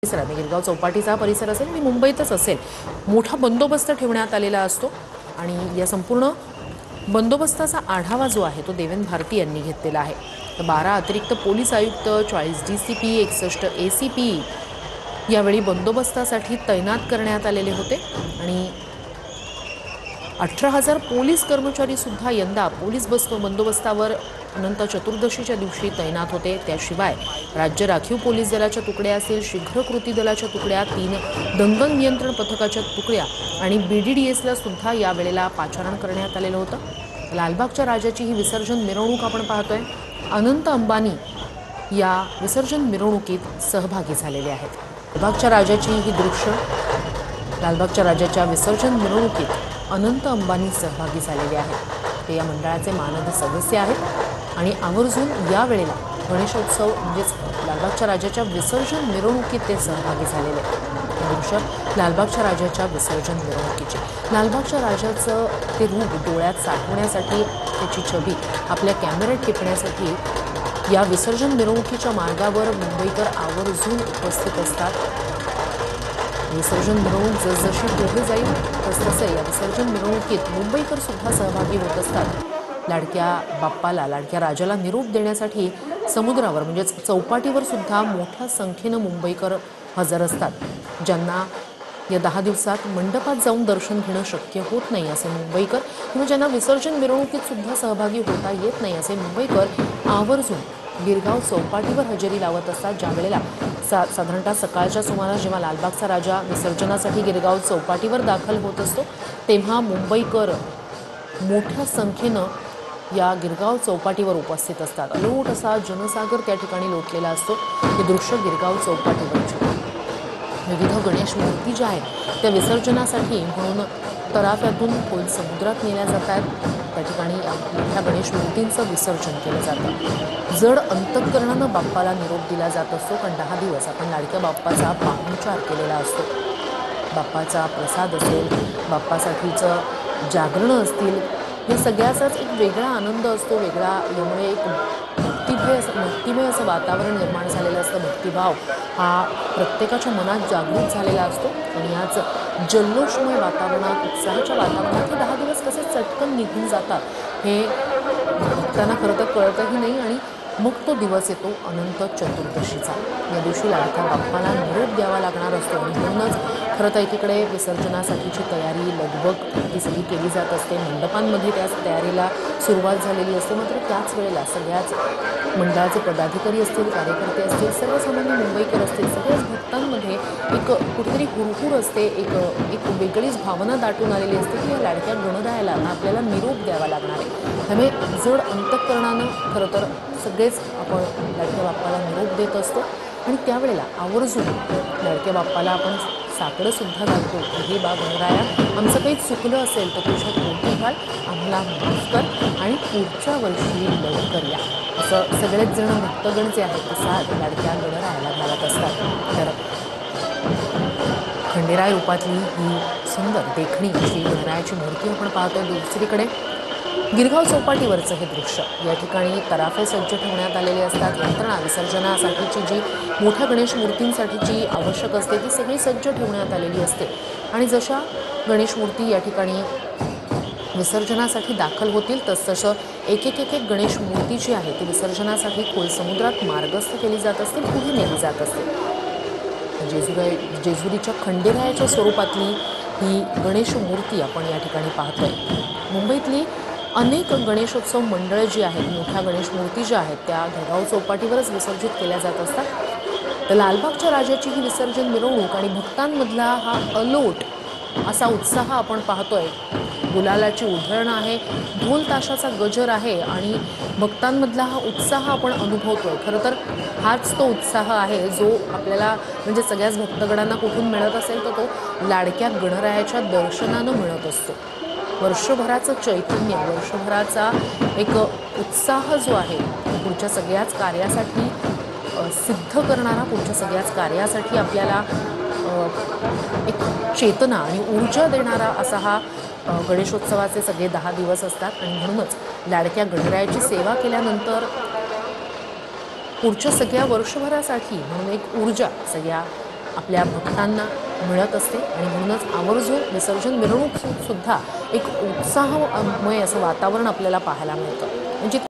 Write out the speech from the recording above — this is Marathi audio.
परिसरात गिरगाव चौपाटीचा परिसर असेल आणि मुंबईतच असेल मोठा बंदोबस्त ठेवण्यात आलेला असतो आणि या संपूर्ण बंदोबस्ताचा आढावा जो आहे तो देवेंद्र भारती यांनी घेतलेला आहे। तर 12 अतिरिक्त पोलीस आयुक्त, 40 डीसीपी, 61 एसीपी यावेळी बंदोबस्तासाठी तैनात करण्यात आलेले होते आणि 18,000 पोलीस कर्मचारी सुद्धा यंदा पोलीस बंदोबस्तावर अनंत चतुर्दशीच्या दिवशी तैनात होते। त्याशिवाय राज्य राखीव पोलीस दलाच्या तुकड्या असतील, शीघ्र कृती दलाच्या तुकड्या, 3 दंगल नियंत्रण पथकाच्या तुकड्या आणि बीडीडीएसला सुद्धा या वेळेला पाचारण करण्यात आलेलं होतं। लालबागच्या राजाची ही विसर्जन मिरवणूक आपण पाहतोय। अनंत अंबानी या विसर्जन मिरवणुकीत सहभागी झालेले आहेत। लालबागच्या राजाची ही दृश्य, लालबागच्या राजाच्या विसर्जन मिरवणुकीत अनंत अंबानी सहभागी झालेले आहेत। ते या मंडळाचे मानद सदस्य आहेत आणि आवर्जून या वेळेला गणेशोत्सव म्हणजेच लालबागच्या राजाच्या विसर्जन मिरवणुकीत ते सहभागी झालेले आहेत। दृश्य लालबागच्या राजाच्या विसर्जन मिरवणुकीचे, लालबागच्या राजाचं ते रूप डोळ्यात साठवण्यासाठी, त्याची छबी आपल्या कॅमेऱ्यात टिपण्यासाठी या विसर्जन मिरवणुकीच्या मार्गावर मुंबईकर आवर्जून उपस्थित असतात। विसर्जन मिरवणूक जसजशी पुढे जाईल तसतसे या विसर्जन मिरवणुकीत मुंबईकर सुद्धा सहभागी होत असतात। लाडक्या बाप्पाला, लाडक्या राजाला निरोप देण्यासाठी समुद्रावर म्हणजेच चौपाटीवर सुद्धा मोठ्या संख्येनं मुंबईकर हजर असतात। ज्यांना या 10 दिवसात मंडपात जाऊन दर्शन घेणं शक्य होत नाही असे मुंबईकर किंवा ज्यांना विसर्जन मिरवणुकीत सुद्धा सहभागी होता येत नाही असे मुंबईकर आवर्जून गिरगाव चौपाटीवर हजेरी लावत असतात। ज्या वेळेला साधारणतः सकाळच्या सुमारास जेव्हा लालबागचा राजा विसर्जनासाठी गिरगाव चौपाटीवर दाखल होत असतो तेव्हा मुंबईकर मोठ्या संख्येनं या गिरगाव चौपाटीवर उपस्थित असतात। अलोट असा जनसागर त्या ठिकाणी लोटलेला असतो। हे दृश्य गिरगाव चौपाटीवरचे विविध गणेश मूर्ती ज्या आहेत त्या विसर्जनासाठी म्हणून तराफ्यातून खोल समुद्रात नेल्या जातात। त्या ठिकाणी मोठ्या गणेश मूर्तींचं विसर्जन केलं जातं। जड अंतःकरणानं बाप्पाला निरोप दिला जात असतो, कारण 10 दिवस आपण लाडक्या बाप्पाचा पाहुणचार केलेला असतो। बाप्पाचा प्रसाद असेल, बाप्पासाठीचं जागरणं असतील, या सगळ्याचाच एक वेगळा आनंद असतो, वेगळा यामुळे एक भक्तिमय असं वातावरण निर्माण झालेलं असतं। भक्तिभाव हा प्रत्येकाच्या मनात जागृत झालेला असतो आणि याच जल्लोषमय वातावरणात, उत्साहाच्या वातावरणात हे 10 दिवस कसे चटकन निघून जातात हे भक्तांना खरं तर कळतही नाही आणि मग तो दिवस येतो अनंत चतुर्दशीचा। या दिवशी लाडक्या बाप्पाला निरोप द्यावा लागणार असतो आणि म्हणूनच खरं तर एकीकडे विसर्जनासाठीची तयारी, लगबग ती सगळी केली जात असते। मंडपांमध्ये त्या तयारीला सुरुवात झालेली असते। मात्र त्याच वेळेला सगळ्याच मंडळाचे पदाधिकारी असतील, कार्यकर्ते असतील, सर्वसामान्य मुंबईकर असतील, सगळ्याच भक्तांमध्ये एक कुठेतरी हुरहुर असते, एक वेगळीच भावना दाटून आलेली असते की या लाडक्या गणरायाला आपल्याला निरोप द्यावा लागणार आहे। त्यामुळे जड अंतःकरणानं खरं तर सगळेच आपण लाडक्या बाप्पाला निरोप देत असतो आणि त्यावेळेला आवर्जून लाडक्या बाप्पाला आपण साकडं सुद्धा घालतो की हे बा गणराया, आमचं काही चुकलं असेल तर तुझ्यात मोठी घाल, आम्हाला माफ कर आणि पुढच्या वर्षी लवकर या, असं सगळेच जण भक्तगण जे आहेत ते साथ लाडक्या गणरायाला घालत असतात। तर खंडेराय रूपातली ही सुंदर देखणी अशी गणरायाची मूर्ती आपण पाहतोय। दुसरीकडे गिरगाव चौपाटीवरचं हे दृश्य, या ठिकाणी तराफे सज्ज ठेवण्यात आलेले असतात। यंत्रणा विसर्जनासाठीची जी मोठ्या गणेश मूर्तींसाठीची आवश्यक असते ती सगळी सज्ज ठेवण्यात आलेली असते आणि जशा गणेश मूर्ती या ठिकाणी विसर्जनासाठी दाखल होतील तसतसं एक गणेश मूर्ती जी आहे ती विसर्जनासाठी खोल समुद्रात मार्गस्थ केली जात असते, पुढे नेली जात असते। जेजुरीच्या खंडेरायाच्या स्वरूपातली ही गणेश मूर्ती आपण या ठिकाणी पाहतोय। मुंबईतली अनेक गणेशोत्सव मंडळं जी आहेत, मोठ्या गणेश मूर्ती ज्या आहेत त्या गिरगाव चौपाटीवरच विसर्जित केल्या जात असतात। तर लालबागच्या राजाची ही विसर्जन मिरवणूक आणि भक्तांमधला हा अलोट असा उत्साह आपण पाहतोय। गुलालाची उधळण आहे, ढोल ताशाचा गजर आहे आणि भक्तांमधला हा उत्साह आपण अनुभवतोय। खरं तर हाच तो उत्साह आहे जो आपल्याला म्हणजे सगळ्याच भक्तगणांना कुठून मिळत असेल तर तो लाडक्या गणरायाच्या दर्शनानं मिळत असतो। वर्षभराचं चैतन्य, वर्षभराचा एक उत्साह जो आहे पुढच्या सगळ्याच कार्यासाठी सिद्ध करणारा, पुढच्या सगळ्याच कार्यासाठी आपल्याला एक चेतना आणि ऊर्जा देणारा असा हा गणेशोत्सवाचे सगळे 10 दिवस असतात आणि म्हणूनच लाडक्या गणरायाची सेवा केल्यानंतर पुढच्या सगळ्या वर्षभरासाठी म्हणून एक ऊर्जा सगळ्या आपल्या भक्तांना मिळत असते आणि म्हणूनच आवर्जून विसर्जन मिरवणूक सुद्धा एक उत्साहमय असं वातावरण आपल्याला पाहायला मिळतं. म्हणजे